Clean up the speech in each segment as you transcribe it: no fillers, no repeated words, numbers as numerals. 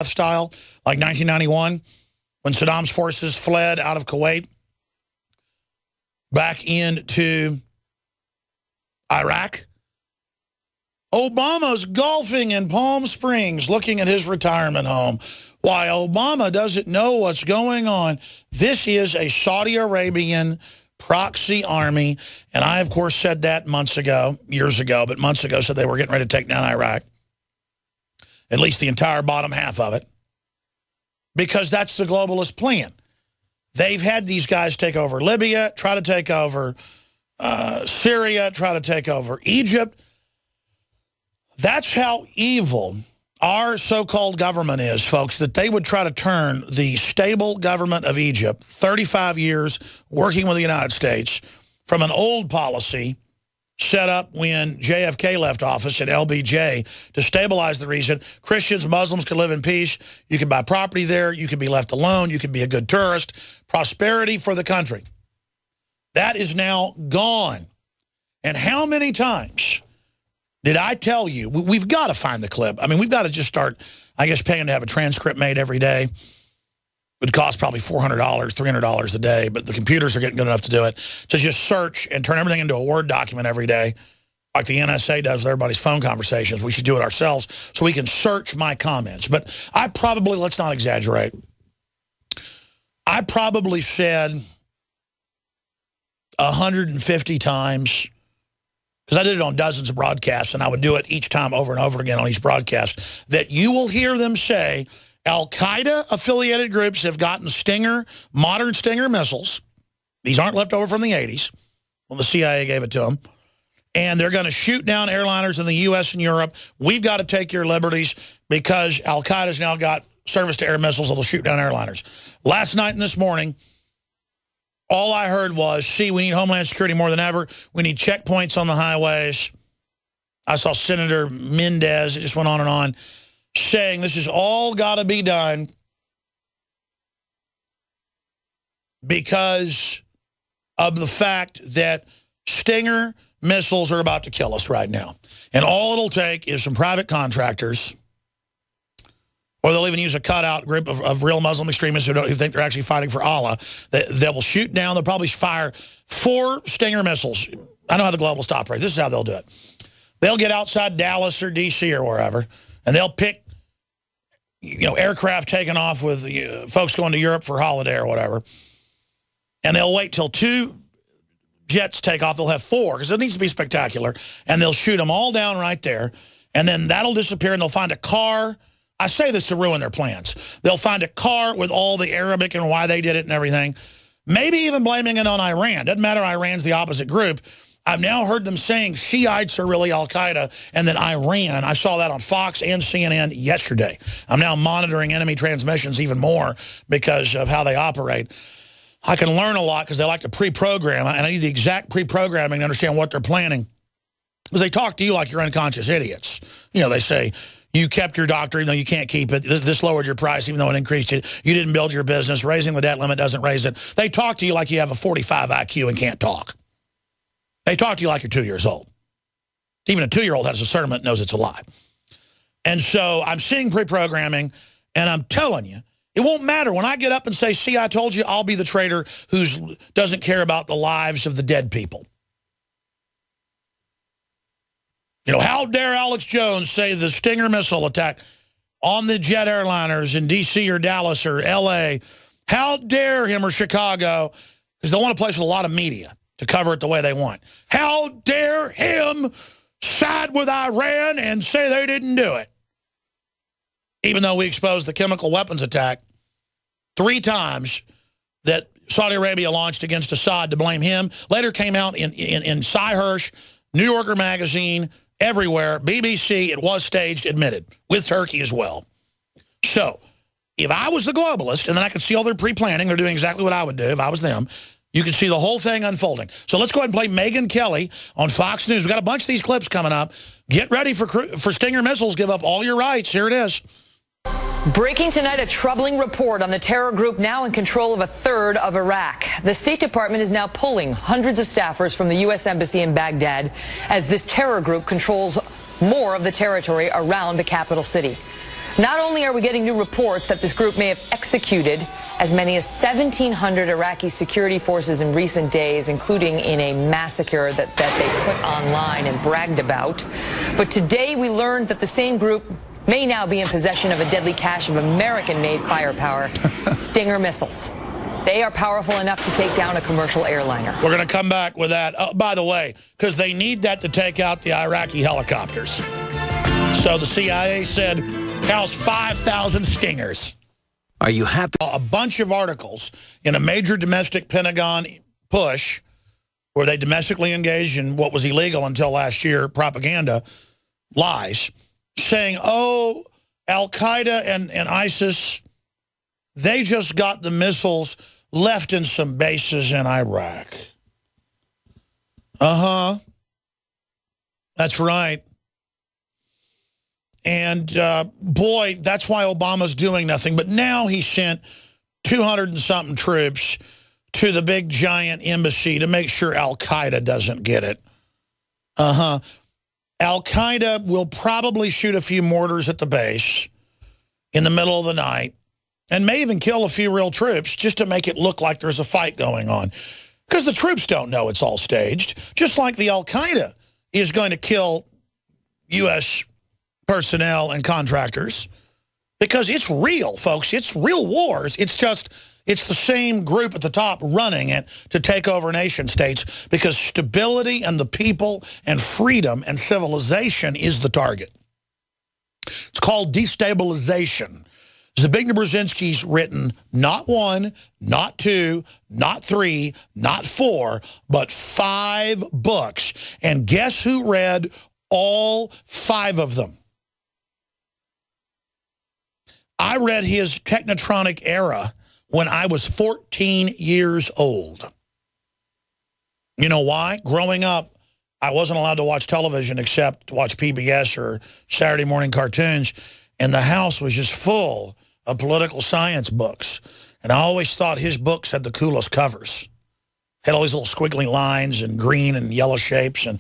style, like 1991, when Saddam's forces fled out of Kuwait back into Iraq. Obama's golfing in Palm Springs, looking at his retirement home. Why, Obama doesn't know what's going on. This is a Saudi Arabian proxy army, and I, of course, said that years ago, but months ago said they were getting ready to take down Iraq, at least the entire bottom half of it, because that's the globalist plan. They've had these guys take over Libya, try to take over Syria, try to take over Egypt. That's how evil our so-called government is, folks, that they would try to turn the stable government of Egypt, 35 years working with the United States, from an old policy set up when JFK left office at LBJ to stabilize the region. Christians, Muslims could live in peace. You could buy property there. You could be left alone. You could be a good tourist. Prosperity for the country. That is now gone. And how many times did I tell you, we've got to find the clip. I mean, we've got to just start, I guess, paying to have a transcript made every day. It would cost probably $400, $300 a day, but the computers are getting good enough to do it. To just search and turn everything into a Word document every day, like the NSA does with everybody's phone conversations. We should do it ourselves so we can search my comments. But I probably, let's not exaggerate, I probably said 150 times, because I did it on dozens of broadcasts, and I would do it each time over and over again on each broadcast, that you will hear them say Al-Qaeda-affiliated groups have gotten modern Stinger missiles. These aren't left over from the 80s when the CIA gave it to them. And they're going to shoot down airliners in the U.S. and Europe. We've got to take your liberties because Al-Qaeda's now got surface-to-air missiles that will shoot down airliners. Last night and this morning, all I heard was, see, we need Homeland Security more than ever. We need checkpoints on the highways. I saw Senator Mendez, it just went on and on, saying this has all got to be done because of the fact that Stinger missiles are about to kill us right now. And all it'll take is some private contractors, or they'll even use a cutout group of real Muslim extremists who think they're actually fighting for Allah. They will shoot down. They'll probably fire 4 Stinger missiles. I know how the globalists operate. This is how they'll do it. They'll get outside Dallas or D.C. or wherever, and they'll pick, aircraft taking off with folks going to Europe for holiday or whatever, and they'll wait till 2 jets take off. They'll have 4 because it needs to be spectacular, and they'll shoot them all down right there, and then that'll disappear, and they'll find a car. I say this to ruin their plans. They'll find a car with all the Arabic and why they did it and everything, maybe even blaming it on Iran. Doesn't matter, Iran's the opposite group. I've now heard them saying Shiites are really Al-Qaeda and then Iran. I saw that on Fox and CNN yesterday. I'm now monitoring enemy transmissions even more because of how they operate. I can learn a lot because they like to pre-program, and I need the exact pre-programming to understand what they're planning. Because they talk to you like you're unconscious idiots. They say, you kept your doctor, even though you can't keep it. This lowered your price, even though it increased it. You didn't build your business. Raising the debt limit doesn't raise it. They talk to you like you have a 45 IQ and can't talk. They talk to you like you're 2 years old. Even a 2-year-old has discernment, knows it's a lie. And so I'm seeing pre-programming, and I'm telling you, it won't matter. When I get up and say, see, I told you, I'll be the traitor who doesn't care about the lives of the dead people. How dare Alex Jones say the Stinger missile attack on the jet airliners in D.C. or Dallas or L.A., how dare him, or Chicago, because they want a place with a lot of media to cover it the way they want. How dare him side with Iran and say they didn't do it? Even though we exposed the chemical weapons attack 3 times that Saudi Arabia launched against Assad to blame him. Later came out in Cy Hirsch, New Yorker magazine, everywhere, BBC, it was staged, admitted, with Turkey as well. So, if I was the globalist, and then I could see all their pre-planning, they're doing exactly what I would do if I was them, you can see the whole thing unfolding. So let's go ahead and play Megyn Kelly on Fox News. We've got a bunch of these clips coming up. Get ready for Stinger missiles. Give up all your rights. Here it is. Breaking tonight, a troubling report on the terror group now in control of 1/3 of Iraq. The State Department is now pulling hundreds of staffers from the U.S. Embassy in Baghdad as this terror group controls more of the territory around the capital city. Not only are we getting new reports that this group may have executed as many as 1,700 Iraqi security forces in recent days, including in a massacre that they put online and bragged about, but today we learned that the same group may now be in possession of a deadly cache of American-made firepower, Stinger missiles. They are powerful enough to take down a commercial airliner. We're going to come back with that. Oh, by the way, because they need that to take out the Iraqi helicopters. So the CIA said, house 5,000 Stingers. Are you happy? A bunch of articles in a major domestic Pentagon push where they domestically engaged in what was illegal until last year, propaganda, lies, saying, oh, Al-Qaeda and ISIS, they just got the missiles left in some bases in Iraq. Uh-huh. That's right. And, boy, that's why Obama's doing nothing. But now he sent 200 and something troops to the big giant embassy to make sure Al-Qaeda doesn't get it. Uh-huh. Al-Qaeda will probably shoot a few mortars at the base in the middle of the night and may even kill a few real troops just to make it look like there's a fight going on. Because the troops don't know it's all staged, just like the Al-Qaeda is going to kill U.S. personnel and contractors, because it's real, folks. It's real wars. It's just, it's the same group at the top running it to take over nation states, because stability and the people and freedom and civilization is the target. It's called destabilization. Zbigniew Brzezinski's written not 1, not 2, not 3, not 4, but 5 books. And guess who read all 5 of them? I read his Technotronic Era when I was 14 years old. You know why? Growing up, I wasn't allowed to watch television except to watch PBS or Saturday morning cartoons, and the house was just full of political science books. And I always thought his books had the coolest covers. Had all these little squiggly lines and green and yellow shapes, and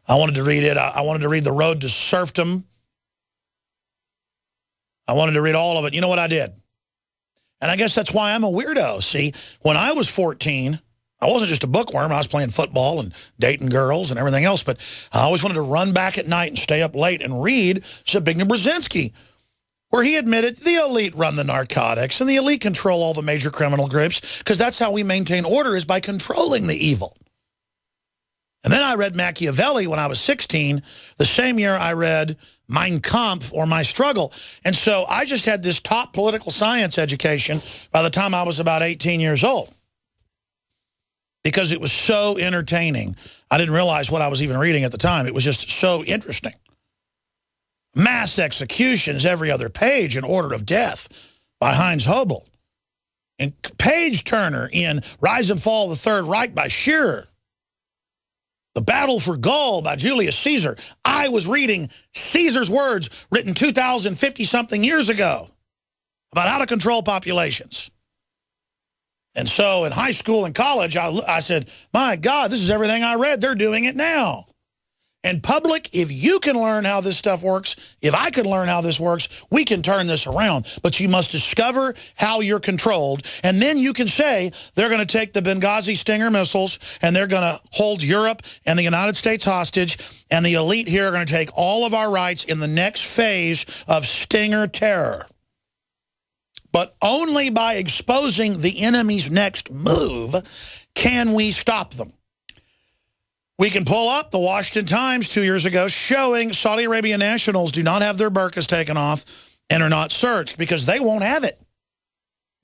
I wanted to read it. I wanted to read The Road to Serfdom. I wanted to read all of it. You know what I did? And I guess that's why I'm a weirdo. See, when I was 14, I wasn't just a bookworm. I was playing football and dating girls and everything else. But I always wanted to run back at night and stay up late and read Zbigniew Brzezinski, where he admitted the elite run the narcotics and the elite control all the major criminal groups, because that's how we maintain order, is by controlling the evil. And then I read Machiavelli when I was 16, the same year I read Mein Kampf, or My Struggle. And so I just had this top political science education by the time I was about 18 years old, because it was so entertaining. I didn't realize what I was even reading at the time. It was just so interesting. Mass executions every other page in Order of Death by Heinz Hobel. And Page Turner in Rise and Fall of the Third Reich by Shearer. The Battle for Gaul by Julius Caesar. I was reading Caesar's words written 2,050-something years ago about how to control populations. And so in high school and college, I said, my God, this is everything I read. They're doing it now. And public, if you can learn how this stuff works, if I can learn how this works, we can turn this around. But you must discover how you're controlled. And then you can say they're going to take the Benghazi Stinger missiles and they're going to hold Europe and the United States hostage. And the elite here are going to take all of our rights in the next phase of Stinger terror. But only by exposing the enemy's next move can we stop them. We can pull up the Washington Times 2 years ago showing Saudi Arabian nationals do not have their burqas taken off and are not searched because they won't have it.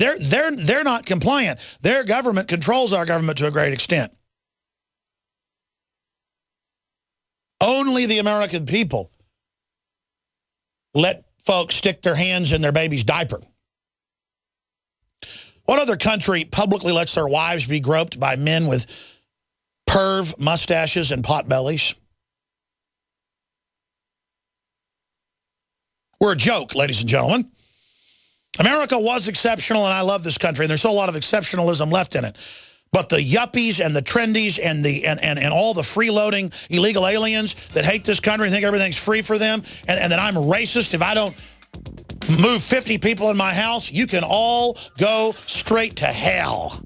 They're not compliant. Their government controls our government to a great extent. Only the American people let folks stick their hands in their baby's diaper. What other country publicly lets their wives be groped by men with perv mustaches and pot bellies? We're a joke, ladies and gentlemen. America was exceptional, and I love this country, and there's still a lot of exceptionalism left in it. But the yuppies and the trendies and all the freeloading illegal aliens that hate this country and think everything's free for them, and that I'm racist if I don't move 50 people in my house, you can all go straight to hell.